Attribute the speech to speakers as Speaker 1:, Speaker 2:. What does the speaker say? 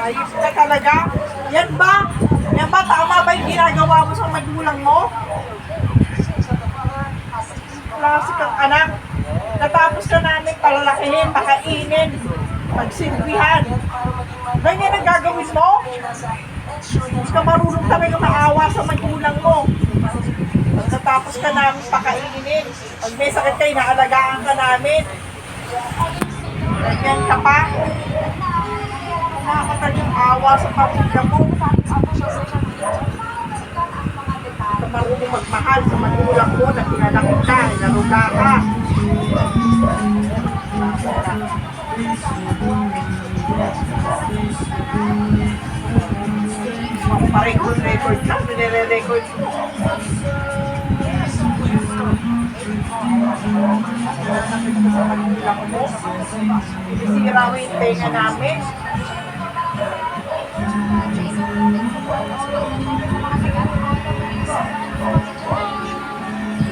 Speaker 1: Ayos ka talaga. Yan ba? Yan ba? Tama ba yung ginagawa mo sa magulang mo? Klase kang anak. Natapos ka namin palalakihin, pakainin, pagsilbihan. Ganyan ang gagawin mo? Hindi ka marunong talaga maawa sa magulang mo. Natapos ka namin pakainin. Pag may sakit kayo, naalagaan ka namin. Ganyan ka pa. Nakakatal yung awa sa pamilya mo. Hindi ka marunong magmahal sa magulang mo na pinalaki ka, inaruga ka. Parecord ka, nire-record mo. Sinisira mo yung tenga namin.